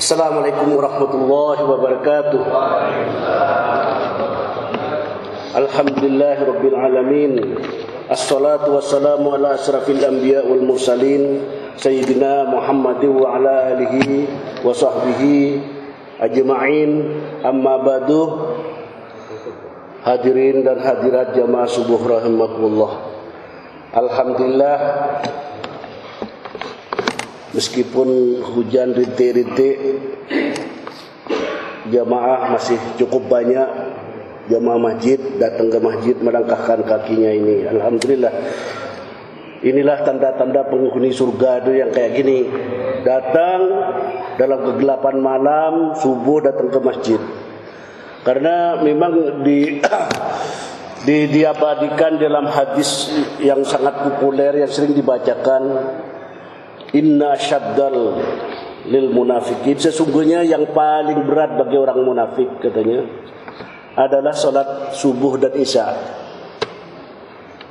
Assalamualaikum warahmatullahi wabarakatuh. Alhamdulillahirabbil alamin. Assalatu wassalamu ala asrafil anbiya wal mursalin sayyidina Muhammadin wa ala alihi wa sahbihi ajma'in. Amma ba'du. Hadirin dan hadirat jamaah subuh rahimakumullah. Alhamdulillah, meskipun hujan rintik-rintik, jamaah masih cukup banyak. Jamaah masjid datang ke masjid melangkahkan kakinya ini. Alhamdulillah. Inilah tanda-tanda penghuni surga itu yang kayak gini. Datang dalam kegelapan malam, subuh datang ke masjid. Karena memang diabadikan dalam hadis yang sangat populer yang sering dibacakan, inna syaddal lil munafikin, sesungguhnya yang paling berat bagi orang munafik katanya adalah salat subuh dan isya.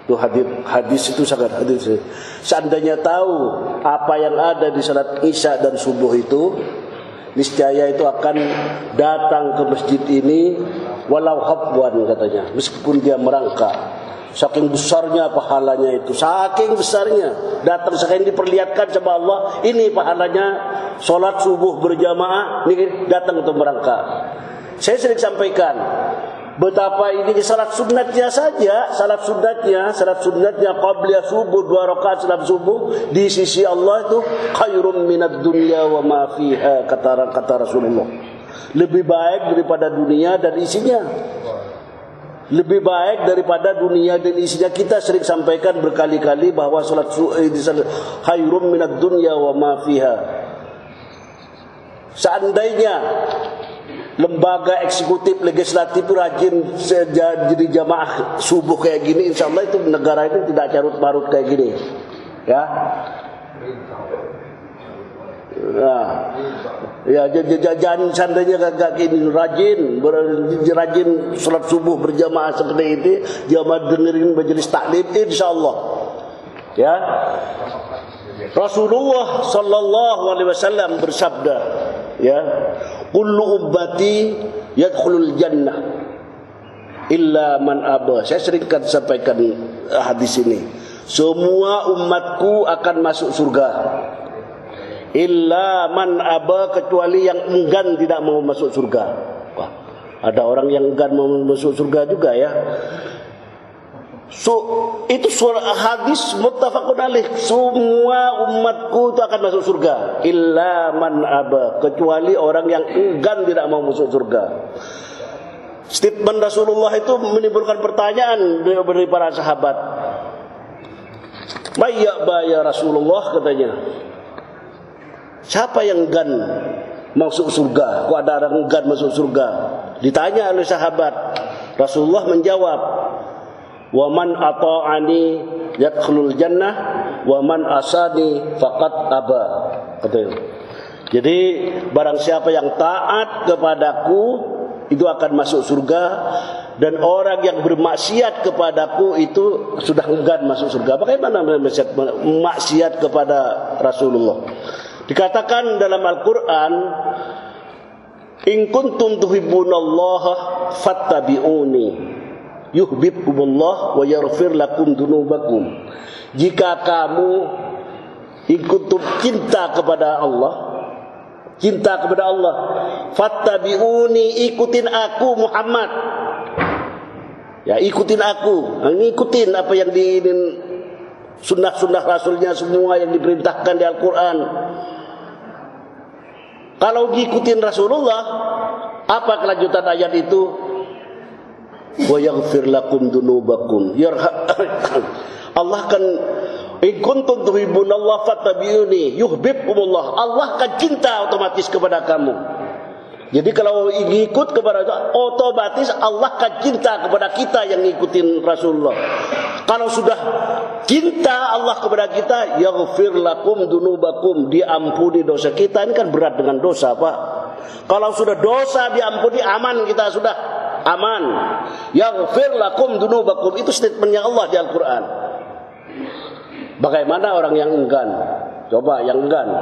Itu hadis itu sangat hadis. Seandainya tahu apa yang ada di salat isya dan subuh itu, niscaya itu akan datang ke masjid ini walau habwan katanya, meskipun dia merangkak. Saking besarnya pahalanya itu, saking besarnya datang, saking diperlihatkan sama Allah, ini pahalanya solat subuh berjamaah, ini datang untuk merangkak. Saya sering sampaikan betapa ini salat sunatnya saja, salat sunatnya qabliyah subuh 2 rakaat salat subuh di sisi Allah itu khairum minad dunya wa ma fiha, kata Rasulullah. Lebih baik daripada dunia dan isinya. Lebih baik daripada dunia dan isinya. Kita sering sampaikan berkali-kali bahwa salat khairum minad dunya wa ma fiha. Seandainya lembaga eksekutif legislatif itu rajin jadi jamaah subuh kayak gini, insya Allah itu negara ini tidak carut-marut kayak gini, ya. Nah, ya jangan seandainya kagak gini rajin sholat subuh berjamaah seperti itu, jamaah dengerin majelis taklim, insya Allah, ya. Rasulullah sallallahu alaihi wasallam bersabda, ya, kullu ummati yadkhulul jannah illa man aba. Saya sering sampaikan hadis ini. Semua umatku akan masuk surga, illa man aba, kecuali yang enggan tidak mau masuk surga. Wah, ada orang yang enggan mau masuk surga juga, ya. Itu surah hadis muttafaqun alaih. Semua umatku itu akan masuk surga, illa man aba, kecuali orang yang enggan tidak mau masuk surga. Statement Rasulullah itu menimbulkan pertanyaan dari para sahabat. Mayyaba ya Rasulullah, katanya. Siapa yang enggan masuk surga? Kok ada orang enggan masuk surga? Ditanya oleh sahabat. Rasulullah menjawab, wa man ata'ani yadkhulul jannah wa man asani faqad aba, katanya. Jadi barang siapa yang taat kepadaku itu akan masuk surga, dan orang yang bermaksiat kepadaku itu sudah enggan masuk surga. Bagaimana maksiat kepada Rasulullah? Dikatakan dalam Al-Quran, in kuntum tuhibbunallaha fattabi'uni yuhibbukumullah wa yaghfir lakum dunubakum. Jika kamu ikut cinta kepada Allah, fattabi'uni, ikutin aku Muhammad. Ya, ikutin aku. Ngikutin apa yang di sunnah-sunnah Rasulnya semua yang diperintahkan di Al-Quran. Kalau ngikutin Rasulullah, apa kelanjutan ayat itu? Wa yaghfir lakum dunubakum. Allah kan, in kuntum tuhibbunallaha fattabi'uni yuhibbukumullah. Allah akan cinta otomatis kepada kamu. Jadi kalau ikut kepada itu, otomatis Allah akan cinta kepada kita yang ngikutin Rasulullah. Kalau sudah cinta Allah kepada kita, yaghfir lakum dunubakum, diampuni dosa kita. Ini kan berat dengan dosa, Pak. Kalau sudah dosa diampuni, aman kita, sudah aman. Yaghfir lakum dunubakum, itu statementnya Allah di Al-Quran. Bagaimana orang yang enggan? Coba yang enggan.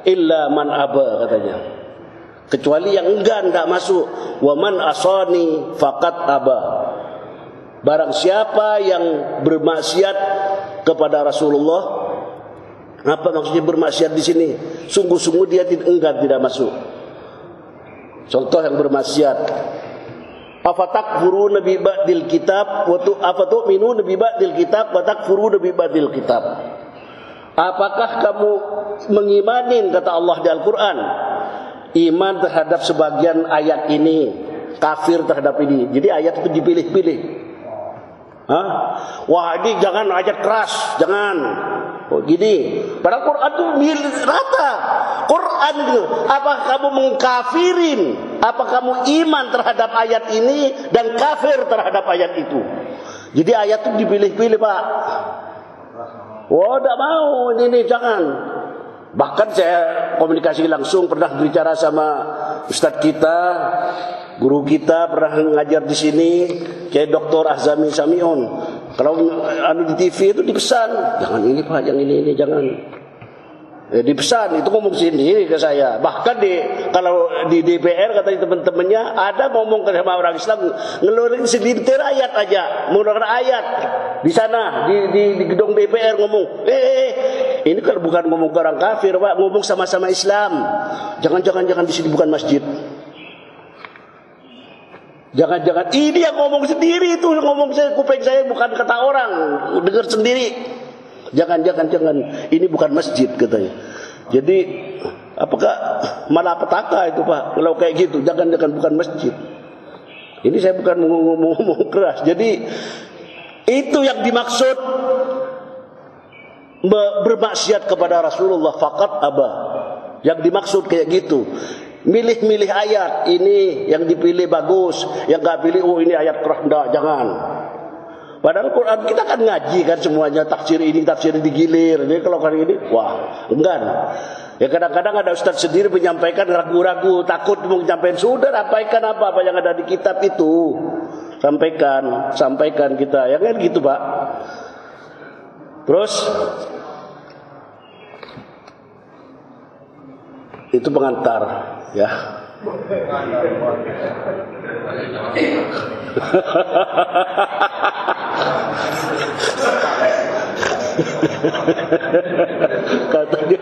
Illa man aba, katanya. Kecuali yang enggan tidak masuk. Wa man asani faqad aba. Barang siapa yang bermaksiat kepada Rasulullah, apa maksudnya bermaksiat di sini? Sungguh-sungguh dia enggan tidak masuk. Contoh yang bermaksiat. Afatakfuruna bi ba'dil kitab wa afatu'minuna bi ba'dil kitab wa takfuruna bi ba'dil kitab. Apakah kamu mengimanin, kata Allah di Al-Quran, iman terhadap sebagian ayat ini, kafir terhadap ini. Jadi ayat itu dipilih-pilih. Wah, ini jangan ayat keras, jangan. Oh, gini. Padahal Quran itu rata. Quran itu. Apa kamu mengkafirin? Apa kamu iman terhadap ayat ini dan kafir terhadap ayat itu? Jadi ayat itu dipilih-pilih, Pak. Oh, tidak mau, ini jangan. Bahkan saya komunikasi langsung, pernah berbicara sama Ustadz kita, guru kita, pernah ngajar di sini, kayak Dr. Azami Samion. Kalau di TV itu dipesan, jangan ini Pak, yang ini jangan. Dipesan, itu ngomong sendiri ke saya. Bahkan kalau di DPR katanya teman-temannya ada ngomong sama orang Islam, ngeluarin selintir ayat aja, menggunakan ayat di sana di gedung DPR ngomong, ini kalau bukan ngomong ke orang kafir, Pak, ngomong sama-sama Islam. Jangan di sini bukan masjid. Jangan ini yang ngomong sendiri itu, ngomong saya, kuping saya, bukan kata orang, dengar sendiri. Jangan, ini bukan masjid katanya. Jadi apakah malapetaka itu Pak? Kalau kayak gitu, jangan bukan masjid. Ini saya bukan ngomong keras. Jadi itu yang dimaksud bermaksiat kepada Rasulullah, faqat aba. Yang dimaksud kayak gitu. Milih-milih ayat, ini yang dipilih bagus, yang enggak pilih ini ayat keras, jangan. Padahal Quran kita kan ngaji kan semuanya, tafsir ini tafsir digilir. Jadi kalau kali ini wah enggan. Ya kadang-kadang ada ustaz sendiri menyampaikan ragu-ragu, takut menyampaikan, sudah sampaikan apa yang ada di kitab itu. Sampaikan kita. Ya kan gitu, Pak. Terus itu pengantar ya. Katanya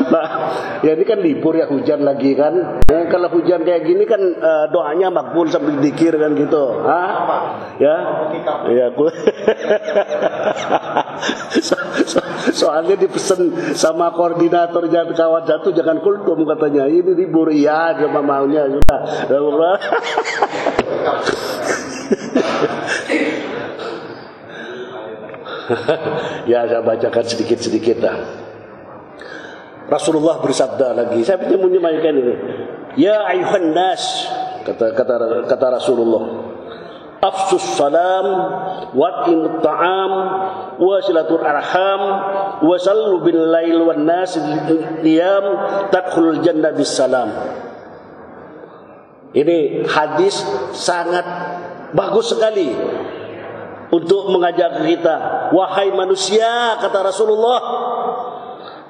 nah, ya ini kan libur ya, hujan lagi kan. Kalau hujan kayak gini kan doanya makbul sambil dikir kan gitu. Ya. Soalnya dipesan sama koordinator kawan jatuh jangan kultum katanya. Ini libur ya, dia maunya sudah. Ya saya bacakan sedikit-sedikit dah. Rasulullah bersabda lagi, saya menyampaikan ini. Ya ayuhan nas, kata Rasulullah, afsus salam wa imut ta'am wa silatul arham wa sallu bil lail wan nas qiyam tadkhulul jannah bis salam. Ini hadis sangat bagus sekali untuk mengajak kita, wahai manusia, kata Rasulullah,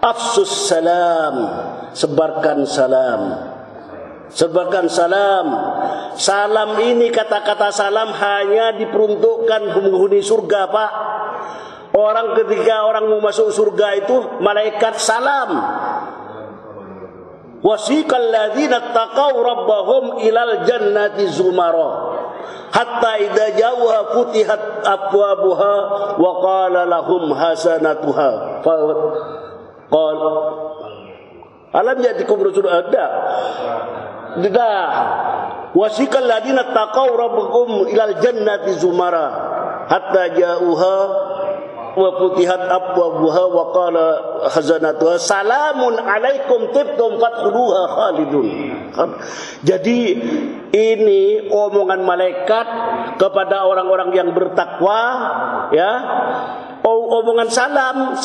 afsus salam, sebarkan salam. Sebarkan salam. Salam ini, kata-kata salam hanya diperuntukkan penghuni surga, Pak. Orang ketika orang mau masuk surga itu malaikat salam. Wasiqal ladzina taqaw rabbahum ilal jannati zumara hatta idza jawwa futihat abwabuha wa qala lahum hasanatuha. Qala alam yatikum rasul ada. Dah. Wasiqal ladzina taqaw rabbahum ilal jannati zumara hatta jauha wa futihat abwabuha wa qala khazanatuha salamun alaikum tibtum fadkhuluha khalidun. Jadi ini omongan malaikat kepada orang-orang yang bertakwa, ya. Omongan salam,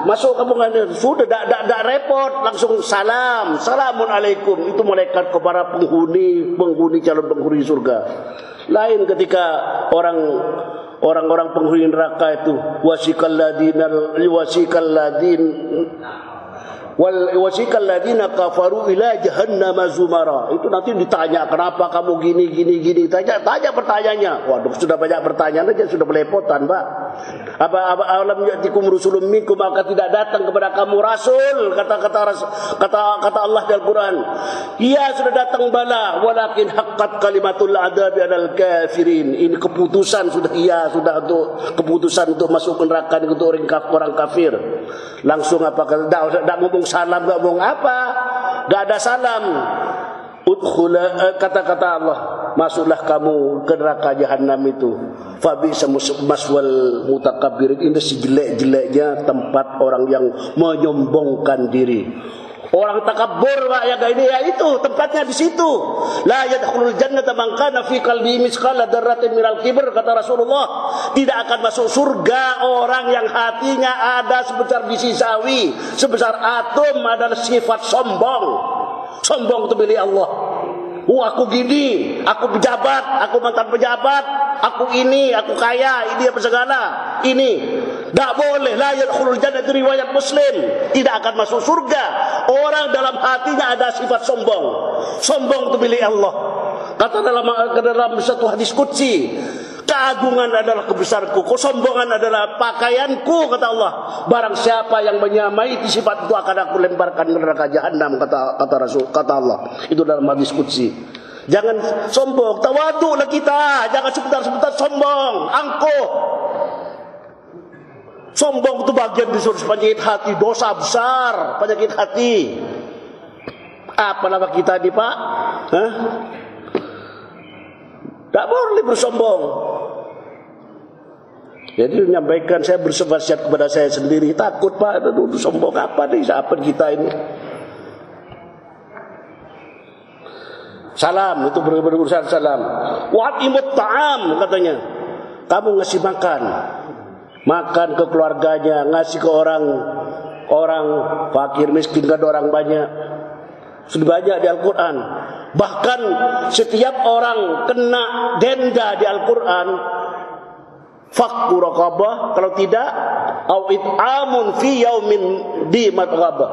masuk omongan sudah tidak repot, langsung salam, salamun alaikum. Itu malaikat kepada penghuni calon penghuni surga. Lain ketika orang-orang penghuni neraka itu wasiqal ladin wasikal ladina kafaru ila jahannam zumara. Itu nanti ditanya kenapa kamu gini. Tanya pertanyaannya. Waduh, sudah banyak pertanyaan aja, sudah belepotan, Pak. Apa alam ya'tikum rusulun minkum, maka tidak datang kepada kamu rasul, kata Allah di Al-Qur'an. Iya, sudah datang bala, walakin haqqat kalimatul adabi 'alal kafirin. Ini keputusan sudah untuk keputusan untuk masuk neraka untuk orang kafir. Langsung apa enggak ngomong salam, enggak ngomong apa, enggak ada salam. Kata-kata Allah, masuklah kamu ke neraka jahanam itu. Fabi maswal mutakabbirin. Ini sejelek-jeleknya tempat orang yang menyombongkan diri. Orang takabur, Pak, ya ini ya itu tempatnya di situ. La yadkhulul jannata man kana fi qalbihi mithqala dzarratin minal kibr, kata Rasulullah. Tidak akan masuk surga orang yang hatinya ada sebesar biji sawi, sebesar atom, adalah sifat sombong. Sombong itu milik Allah. Aku gini, aku pejabat, aku mantan pejabat, aku ini, aku kaya, ini apa segala. Ini tidak boleh. La yadkhulul jannah, itu riwayat Muslim. Tidak akan masuk surga orang dalam hatinya ada sifat sombong. Sombong itu milik Allah. Kata dalam satu hadis qudsi, keagungan adalah kebesaranku, kesombongan adalah pakaianku, kata Allah. Barang siapa yang menyamai sifat itu akan aku lemparkan ke neraka jahanam, kata Allah. Itu dalam hadis qudsi. Jangan sombong, tawaduklah kita, jangan sebentar-sebentar sombong, angkuh. Sombong itu bagian disuruh penyakit hati, dosa besar, penyakit hati. Apa nama kita nih, Pak? Tak boleh bersombong. Jadi menyampaikan, saya berwasiat kepada saya sendiri, takut, Pak, aduh, sombong apa nih, siapa kita ini? Salam, itu berurusan salam. Wa'imut ta'am, katanya. Kamu ngasih makan ke keluarganya, ngasih ke orang fakir miskin, gak ada orang banyak. Sudah banyak di Al-Quran. Bahkan setiap orang kena denda di Al-Quran, fakku raqabah, kalau tidak au it'amun fi yaumin di matghabah,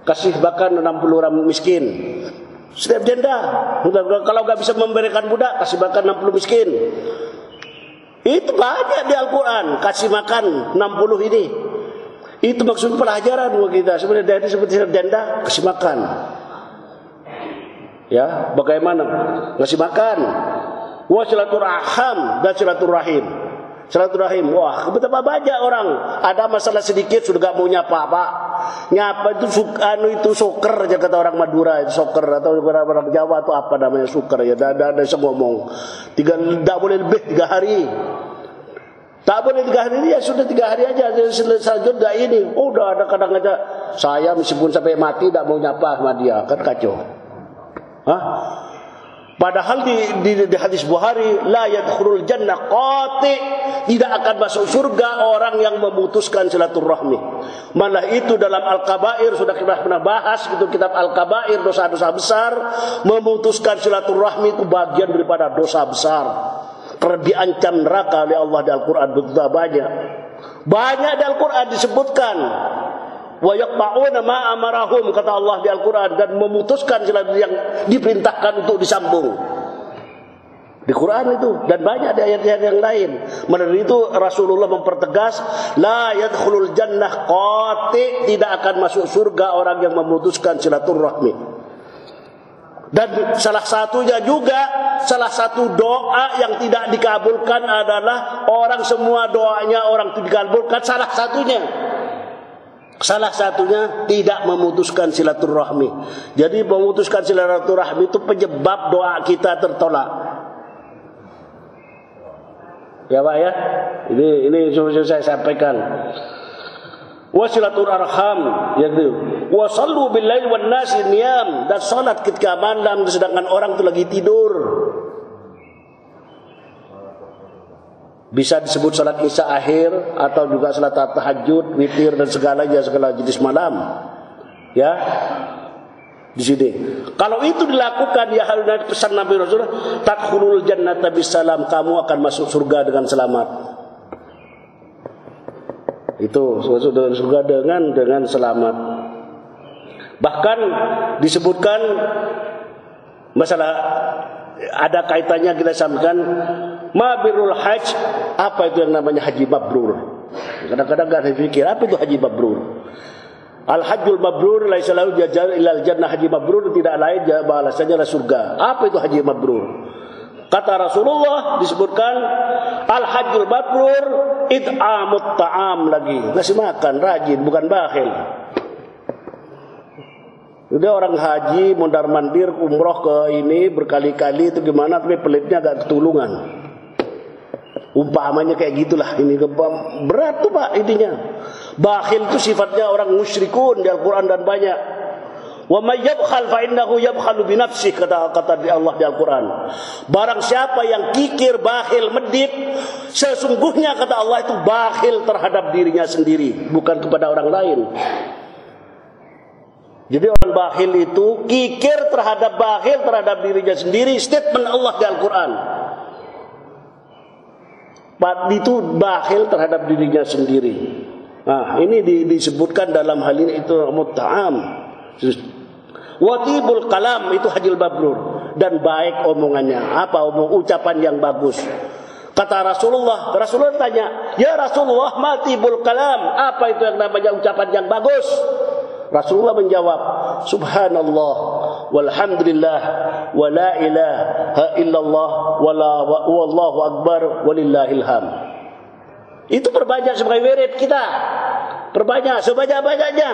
kasih makan 60 orang miskin. Setiap denda. Kalau nggak bisa memberikan budak, kasih makan 60 miskin. Itu banyak di Al-Quran, kasih makan 60 ini. Itu maksud pelajaran buat kita. Sebenarnya dari seperti denda, kasih makan. Ya, bagaimana? Ngasih makan. Wa silaturaham dan silaturahim. Silaturahim. Wah, betapa banyak orang ada masalah sedikit sudah gak mau nyapa, Pak. Nyapa itu itu soker aja, kata orang Madura, itu soker, atau orang Jawa itu apa namanya, soker ya. Ada ngomong. Tidak boleh lebih 3 hari. Tak boleh 3 hari, ya sudah 3 hari aja. Selanjutnya ini, udah ada kadang aja saya meskipun sampai mati tidak mau nyapa sama dia, kan kacau. Hah? Padahal di hadis Bukhari, la yadkhulul jannah qati, tidak akan masuk surga orang yang memutuskan silaturahmi. Malah itu dalam Al-Kabair, sudah kita pernah bahas gitu, kitab Al-Kabair, dosa-dosa besar. Memutuskan silaturahmi itu bagian daripada dosa besar, karena diancam neraka oleh Allah di Al-Quran. Betul banyak di Al-Quran disebutkan, wa yaqta'una ma amarahum, kata Allah di Al-Quran, dan memutuskan yang diperintahkan untuk disambung di Quran itu, dan banyak di ayat-ayat yang lain. Menurut itu Rasulullah mempertegas, la yadkhulul jannah qati, tidak akan masuk surga orang yang memutuskan silaturahmi. Dan salah satu doa yang tidak dikabulkan adalah orang semua doanya orang itu dikabulkan, salah satunya tidak memutuskan silaturahmi. Jadi memutuskan silaturahmi itu penyebab doa kita tertolak. Ya, Pak ya. Ini saya sampaikan. Wasilatul arham, yaitu wasallu bil lail wan nasi niyam, dan salat ketika malam sedangkan orang itu lagi tidur. Bisa disebut salat isya akhir, atau juga salat tahajud, witir, dan segala jenis malam. Ya, di sini. Kalau itu dilakukan, ya halnya pesan Nabi Rasulullah, tadkhulul jannata bisalam, kamu akan masuk surga dengan selamat. Itu masuk surga dengan selamat. Bahkan disebutkan masalah ada kaitannya kita sampaikan mabirul hajj, apa itu yang namanya haji mabrur. Kadang-kadang enggak dipikir apa itu haji mabrur. Al hajjul mabrur laisa lahu jazaa'un illal jannah, haji mabrur tidak lain balasannya adalah surga. Apa itu haji mabrur? Kata Rasulullah disebutkan al hajjul mabrur it'amut ta'am, lagi ngasih makan, rajin, bukan bakhil. Udah orang haji mondar mandir umroh ke ini berkali-kali itu gimana, tapi pelitnya agak ketulungan. Umpamanya kayak gitulah ini, berat tuh Pak intinya. Bakhil itu sifatnya orang musyrikun di Al-Qur'an dan banyak. Wa may yabkhal fa innahu yabkhalu bi nafsihi, kata di Allah di Al-Qur'an. Barang siapa yang kikir, bakhil, medit, sesungguhnya kata Allah itu bakhil terhadap dirinya sendiri, bukan kepada orang lain. Jadi orang bakhil itu kikir terhadap dirinya sendiri, statement Allah di Al-Qur'an. Itu bakhil terhadap dirinya sendiri. Nah, ini disebutkan dalam hal ini itu mutta'am. Watibul kalam itu hajil mabrur, dan baik omongannya. Apa ucapan yang bagus? Kata Rasulullah tanya, "Ya Rasulullah, matibul kalam, apa itu yang namanya ucapan yang bagus?" Rasulullah menjawab, "Subhanallah walhamdulillah wa la ilaha illallah wallahu akbar walillahil hamd." Itu perbanyak sebagai wirid kita. Perbanyak sebanyak-banyaknya.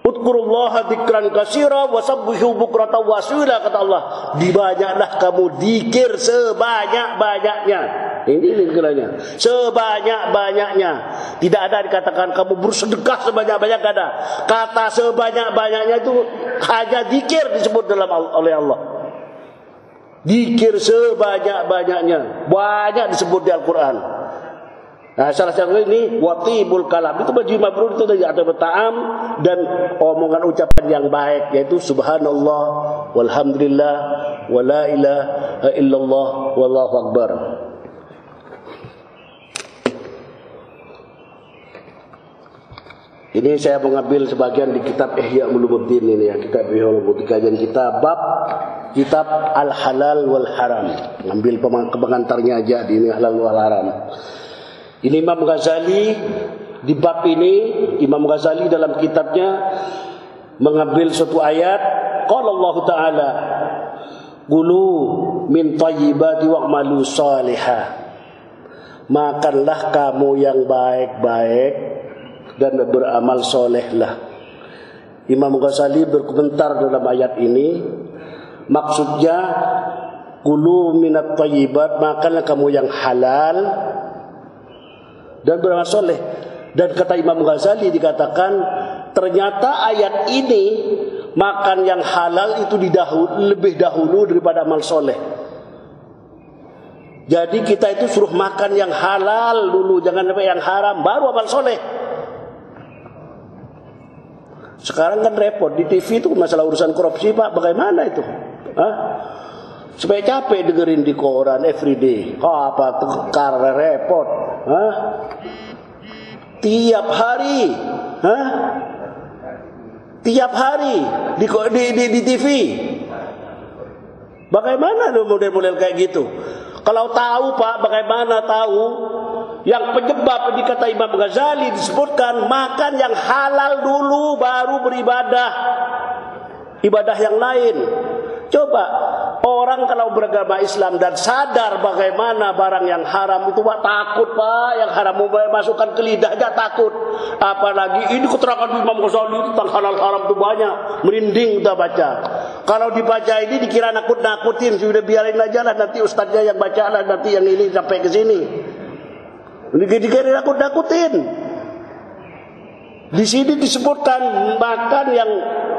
Udkurullaha dzikran katsira wa sabbihu bukratan wa asila, kata Allah. Dibanyaklah kamu dzikir sebanyak-banyaknya. Ini kiranya sebanyak-banyaknya. Tidak ada dikatakan kamu bersedekah sebanyak-banyak, ada. Kata sebanyak-banyaknya itu hanya dzikir disebut oleh Allah. Dzikir sebanyak-banyaknya, banyak disebut di Al-Qur'an. Nah, salah satu ini watibul kalam, itu baju mabrur itu dari atau ta'am, dan omongan ucapan yang baik, yaitu subhanallah walhamdulillah wala ilaha illallah wallahu akbar. Ini saya mengambil sebagian di kitab Ihya Ulumuddin ini ya, kitab Ihya Ulumuddin, kajian kita bab kitab al halal wal haram. Ngambil pengantarnya aja di ini halal wal haram. Ini Imam Ghazali di bab ini, Imam Ghazali dalam kitabnya mengambil suatu ayat, qala Allah Ta'ala, "Qulu min thayyibati wa'malu salihah." Makanlah kamu yang baik-baik dan beramal solehlah. Imam Ghazali berkomentar dalam ayat ini, maksudnya qulu minat thayyibat, makanlah kamu yang halal dan beramal soleh. Dan kata Imam Ghazali dikatakan ternyata ayat ini makan yang halal itu lebih dahulu daripada amal soleh. Jadi kita itu suruh makan yang halal dulu, jangan sampai yang haram baru amal soleh. Sekarang kan repot di TV itu masalah urusan korupsi Pak, bagaimana itu? Supaya capek dengerin di koran everyday. Apa karena repot? Tiap hari, tiap hari di TV. Bagaimana lo model-model kayak gitu? Kalau tahu Pak, bagaimana tahu? Yang penyebab dikata Imam Ghazali disebutkan makan yang halal dulu baru beribadah, ibadah yang lain. Coba orang kalau beragama Islam dan sadar bagaimana barang yang haram itu Pak, takut Pak, yang haram masukkan ke lidahnya takut. Apalagi ini keterangan Imam Ghazali tentang halal haram itu banyak, merinding kita baca. Kalau dibaca ini dikira nakut-nakutin, sudah biarin aja lah, nanti ustaznya yang baca lah, nanti yang ini sampai ke sini. Dikira nakut-nakutin. Di sini disebutkan makan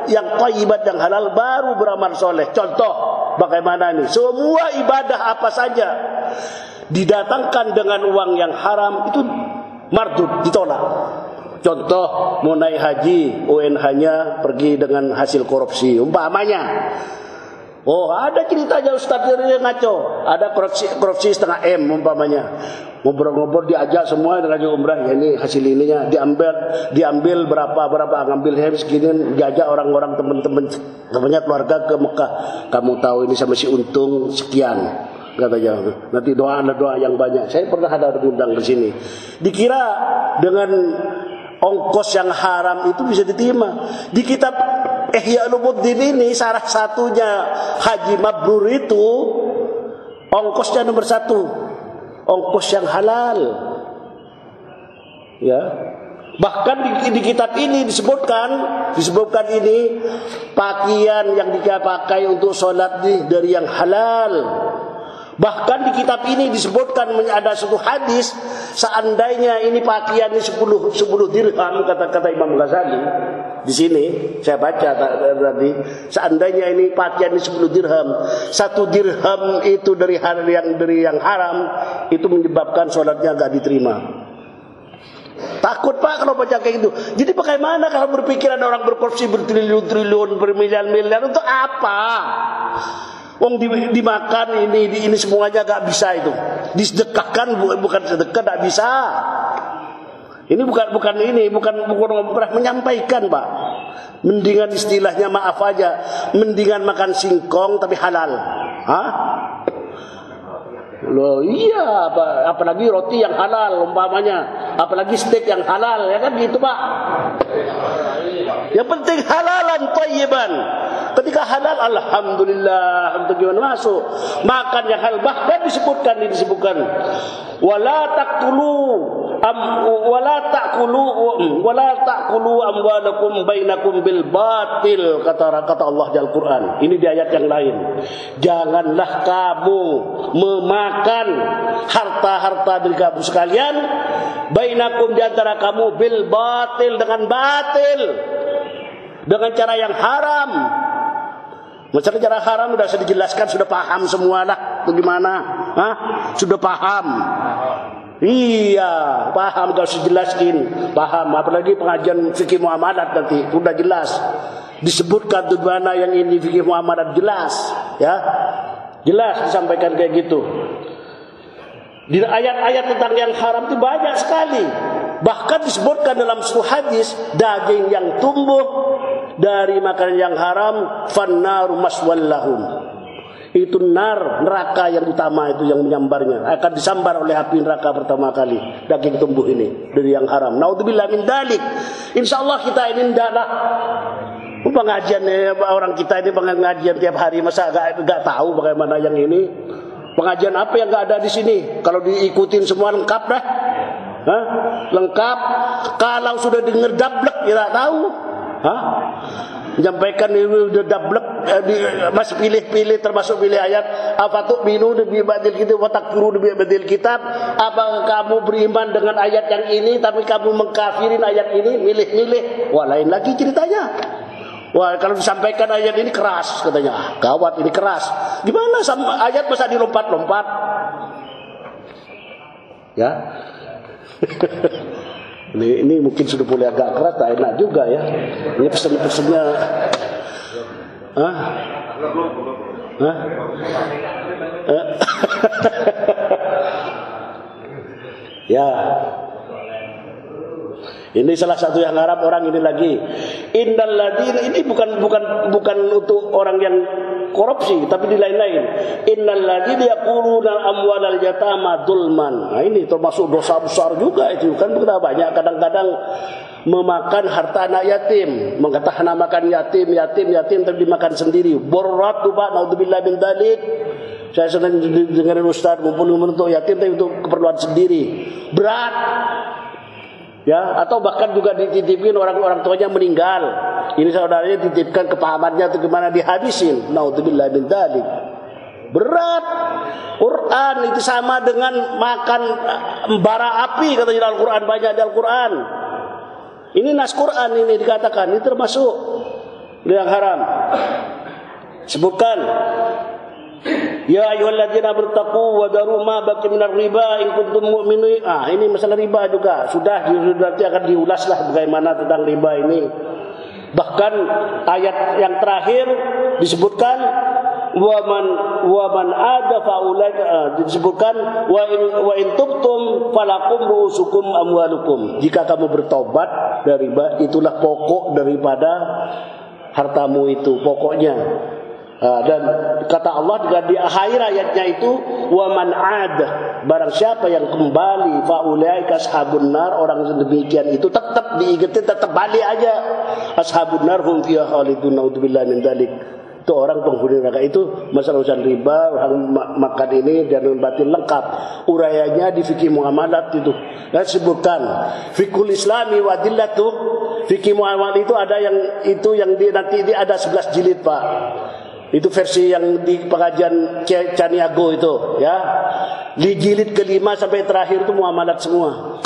yang thayyibat, yang halal baru beramal soleh. Contoh bagaimana nih? Semua ibadah apa saja didatangkan dengan uang yang haram itu mardud, ditolak. Contoh mau naik haji, UNH-nya pergi dengan hasil korupsi, umpamanya. Oh, ada ceritanya Ustaz yang ngaco, ada korupsi 0,5 M umpamanya. Ngobrol-ngobrol diajak semua dengan umrah, ya ini hasil ininya diambil berapa ngambil segini, diajak orang-orang temannya keluarga ke Mekah. Kamu tahu ini sama si untung sekian, katanya. Nanti doa yang banyak. Saya pernah ada diundang ke sini. Dikira dengan ongkos yang haram itu bisa diterima. Di kitab Ihya Ulumuddin ini salah satunya haji mabrur itu ongkosnya nomor 1, ongkos yang halal. Ya. Bahkan di kitab ini disebutkan ini pakaian yang dipakai untuk sholat dari yang halal. Bahkan di kitab ini disebutkan ada satu hadis, seandainya ini pakaian ini 10 dirham, kata Imam Ghazali. Di sini saya baca tadi, seandainya ini pakaian ini 10 dirham, 1 dirham itu dari yang haram, itu menyebabkan sholatnya gak diterima. Takut Pak kalau baca kayak gitu. Jadi bagaimana kalau berpikiran orang berkorupsi bertriliun-triliun, bermiliar-miliar, untuk apa? Wong dimakan ini semuanya gak bisa itu. Disedekahkan bukan sedekah, gak bisa. Ini bukan umrah, menyampaikan Pak. Mendingan istilahnya maaf aja, mendingan makan singkong tapi halal. Hah? Loh iya, apalagi roti yang halal umpamanya, apalagi steak yang halal, ya kan gitu Pak. Yang penting halalan thayyiban. Ketika halal, alhamdulillah, untuk gimana masuk. Makan yang halal, bahkan disebutkan wala ta'kulu amwalakum bainakum bil batil, kata Allah di Al-Qur'an. Ini di ayat yang lain. Janganlah kamu memakan harta-harta dari kamu sekalian, bainakum, di antara kamu, bil batil, dengan batil, dengan cara yang haram. Masalah cara haram sudah dijelaskan, sudah paham semua lah. Itu gimana? Hah? Sudah paham. Iya, paham kalau dijelaskan, paham. Apalagi pengajian fikih muamalat nanti sudah jelas. Disebutkan tuh mana yang ini fikih muamalat jelas, ya. Jelas disampaikan kayak gitu. Di ayat-ayat tentang yang haram itu banyak sekali. Bahkan disebutkan dalam satu hadis, daging yang tumbuh dari makanan yang haram, fannaru maswallahum. Itu neraka yang utama itu yang menyambarnya, akan disambar oleh api neraka pertama kali daging tumbuh ini dari yang haram. Naudzubillah min dalik. Insyaallah kita ini ndaklah pengajian orang kita ini pengajian tiap hari, masa enggak tahu bagaimana yang ini. Pengajian apa yang enggak ada di sini? Kalau diikutin semua lengkap dah. Hah? Lengkap. Kalau sudah denger dablek ya tahu. Hah? Menyampaikan ini udah dablek, masih pilih-pilih, termasuk pilih ayat afatuk minu bi badil kitab wa takfuru bi badil kitab. Apa kamu beriman dengan ayat yang ini tapi kamu mengkafirin ayat ini, milih-milih. Wah, lain lagi ceritanya. Wah, kalau disampaikan ayat ini keras katanya. Gawat, ini keras. Gimana ayat masa dilompat-lompat? Ya. Ini mungkin sudah mulai agak keras, tak enak juga ya. Ini pesan-pesannya. Hah? Hah? Ya. Ini salah satu yang haram orang ini lagi. Innal ladina, ini bukan untuk orang yang korupsi, tapi di lain-lain. Innal ladina yaquluna amwalal yatama dzulman. Nah, ini termasuk dosa besar juga itu. Kan kita banyak kadang-kadang memakan harta anak yatim, mengatasnamakan yatim tapi dimakan sendiri. Borratu ba naudzubillah min dzalik. Saya sering dengarin ustaz ngumpul untuk yatim tapi untuk keperluan sendiri. Berat. Ya, atau bahkan juga dititipin orang tuanya meninggal. Ini saudaranya dititipkan kepahamannya itu gimana dihabisin. Naudzubillah min dzalik. Berat. Quran itu sama dengan makan bara api, kata Al-Quran, banyak di Al-Quran. Ini nas Quran ini dikatakan, ini termasuk yang haram. Sebutkan, ya ayyuhalladzina bertaqu wa daru ma baqi minar riba in kuntum mu'minin. Ini masalah riba juga. Sudah nanti akan diulaslah bagaimana tentang riba ini. Bahkan ayat yang terakhir disebutkan wa man ada faulaika, disebutkan wa in tubtum falakum ru'usukum amwalukum. Jika kamu bertobat dari riba, itulah pokok daripada hartamu itu, pokoknya. Dan kata Allah juga di akhir ayatnya itu, wa man ada, barang siapa yang kembali faulaika ashabun nar, orang demikian itu tetap diingetin, tetap balik aja. Ashabun nar hum fiha khalidun, naudzubillahi min dzalik. Itu orang penghuni neraka. Itu masalah urusan riba, orang makan ini dan batin lengkap. Urayanya di fikih muamalat itu. Dan sebutkan fikul Islami wa dillatu. Fikih muamalat itu ada yang nanti ada 11 jilid, Pak. Itu versi yang di pengajian Caniago itu, ya. Di jilid ke-5 sampai terakhir itu muamalat semua.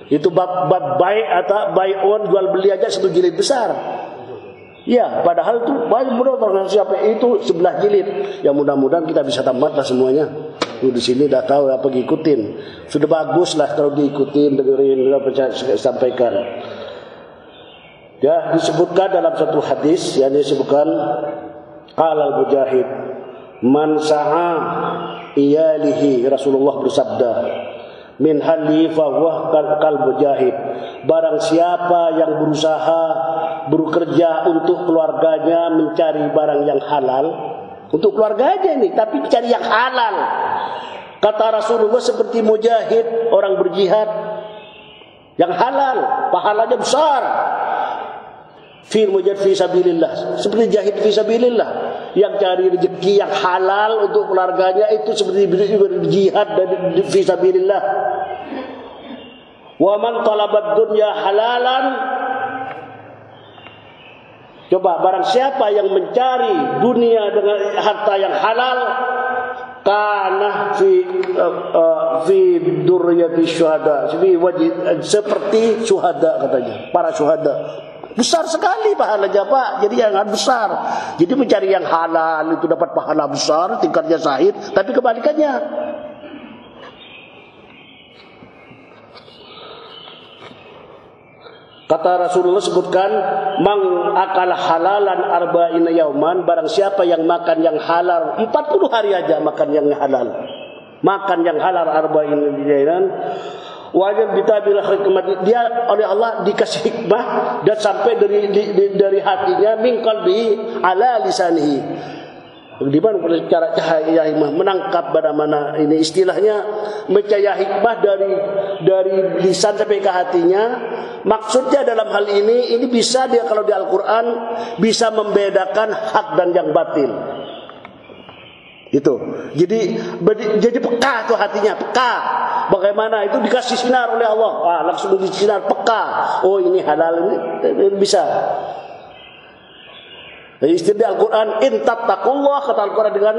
Itu bab baik atau buy on, jual beli aja satu jilid besar. Ya, padahal itu banyak mudah siapa itu 11 jilid. Ya mudah-mudahan kita bisa tamatlah semuanya. Di sini dah tahu apa ngikutin. Sudah bagus lah kalau diikutin, dengerin apa saya sampaikan. Ya, disebutkan dalam satu hadis yang disebutkan qala al-Mujahid man sa'a iyalihi, Rasulullah bersabda, min hali fa huwa kal mujahid, barang siapa yang berusaha bekerja untuk keluarganya mencari barang yang halal untuk keluarganya ini, tapi cari yang halal, kata Rasulullah seperti mujahid, orang berjihad yang halal, pahalanya besar. Fil mujahid fi sabilillah, seperti jahid fi sabilillah, yang cari rezeki yang halal untuk keluarganya itu seperti berjihad dan fi sabilillah. Wa man talabad dunya halalan, coba barang siapa yang mencari dunia dengan harta yang halal, kana fi durriyati syuhada, seperti syuhada katanya, para syuhada. Besar sekali pahalanya, Pak. Jadi yang besar. Jadi mencari yang halal itu dapat pahala besar, tingkatnya syahid, tapi kebalikannya. Kata Rasulullah sebutkan, mang akal halalan arba'ina yauman, barang siapa yang makan yang halal 40 hari aja makan yang halal. Makan yang halal arba'ina yauman. Wajib ditabilah hikmat, dia oleh Allah dikasih hikmah dan sampai dari hatinya min qalbi ala lisanihi. Di mana cara cahaya hikmah menangkap pada mana ini istilahnya mencahaya hikmah dari lisan sampai ke hatinya. Maksudnya dalam hal ini bisa dia kalau di Al-Qur'an bisa membedakan hak dan yang batil. Itu. Jadi peka tuh hatinya, peka. Bagaimana itu dikasih sinar oleh Allah. Langsung disinar, peka. Oh, ini halal, ini bisa. Istilah Al-Qur'an, in tattaqullah, kata Al-Qur'an dengan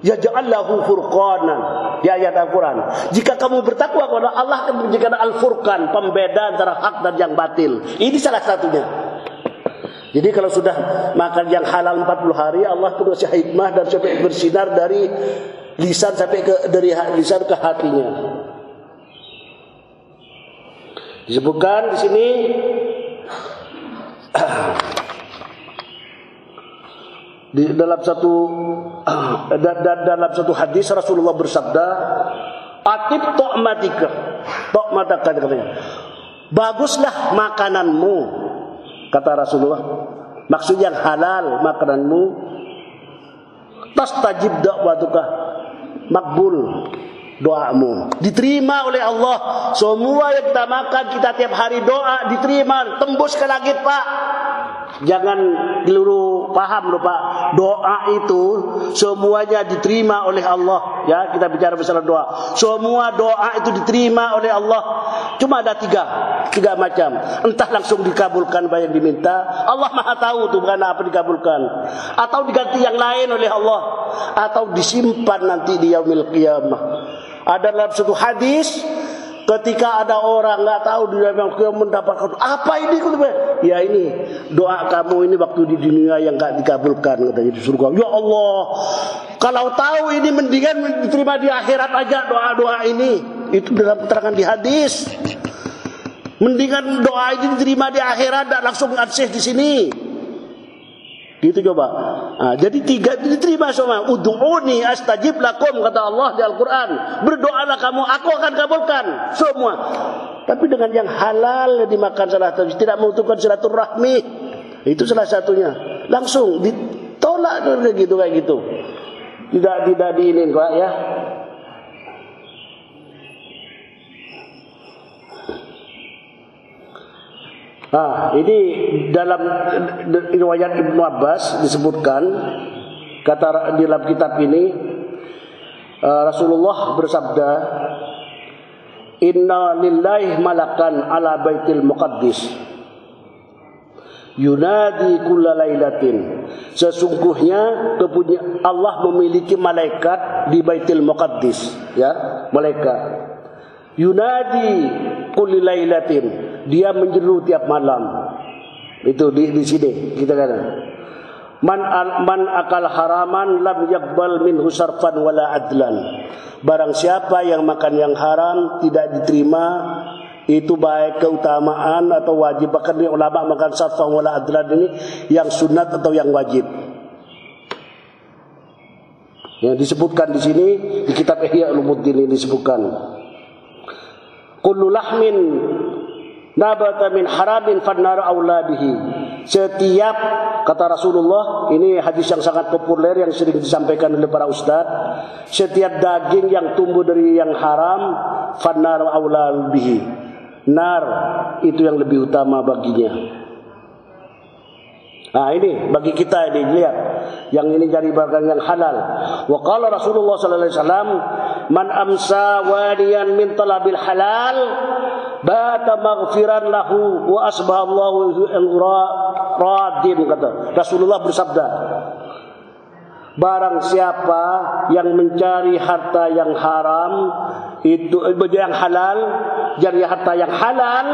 yaj'al lahu furqanan. Di ayat Al-Qur'an. Jika kamu bertakwa kepada Allah akan menjadikan al-furqan, pembeda antara hak dan yang batil. Ini salah satunya. Jadi kalau sudah makan yang halal 40 hari, Allah itu kasih hikmah dan sampai bersinar dari lisan sampai dari lisan ke hatinya. Disebutkan di sini dalam satu hadis Rasulullah bersabda, atib to'matika, katanya, baguslah makananmu. Kata Rasulullah, maksud yang halal makananmu, tastajib da'watuka, makbul doamu, diterima oleh Allah. Semua yang kita makan, kita tiap hari doa diterima, tembus ke langit, Pak. Jangan keliru paham loh, Pak. Doa itu semuanya diterima oleh Allah. Ya, kita bicara masalah doa. Semua doa itu diterima oleh Allah. Cuma ada tiga macam. Entah langsung dikabulkan apa yang diminta. Allah Maha tahu tuh bukan apa dikabulkan. Atau diganti yang lain oleh Allah. Atau disimpan nanti di yaumil qiyamah. Ada dalam satu hadis, ketika ada orang nggak tahu dia mendapatkan apa ini, ya ini doa kamu ini waktu di dunia yang nggak dikabulkan, katanya di surga. Ya Allah, kalau tahu ini mendingan diterima di akhirat aja doa-doa ini. Itu dalam keterangan di hadis. Mendingan doa ini diterima di akhirat dan langsung akses di sini. Gitu coba. Jadi tiga diterima semua. Ud'uni astajib lakum, kata Allah di Al-Quran. Berdoalah kamu, aku akan kabulkan semua. Tapi dengan yang halal dimakan salah satu, tidak membutuhkan silaturahmi. Itu salah satunya. Langsung ditolak kayak gitu. Tidak diinin, Pak, ya. Ini dalam riwayat Ibnu Abbas disebutkan, kata di dalam kitab ini Rasulullah bersabda, "Inna lillahi malakan ala baitil muqaddis yunadi kulla lailatin." Sesungguhnya Allah memiliki malaikat di baitil muqaddis, ya, malaikat. Yunadi kulli lailatin, dia menyeru tiap malam. Itu di sini kita kata, man akal haraman lam yaqbal minhu sarfan wala adlan. Barang siapa yang makan yang haram tidak diterima, itu baik keutamaan atau wajib. Bahkan ulama makan sarfan wala adlan ini yang sunat atau yang wajib. Yang disebutkan di sini di kitab Ihya Ulumuddin ini disebutkan, kullu lahmin nabata min haramin fannar aula bihi. Setiap, kata Rasulullah, ini hadis yang sangat populer yang sering disampaikan oleh para ustaz, setiap daging yang tumbuh dari yang haram fannar aula bihi. Nar itu yang lebih utama baginya. Ini bagi kita ini, lihat, yang ini cari barang yang halal. Wa qala Rasulullah sallallahu alaihi wasallam, man amsa wadiyan min talabil halal bata maghfiran lahu wa asbaha Allahu radin, kata Rasulullah bersabda, barang siapa yang mencari harta yang haram itu yang halal, cari harta yang halal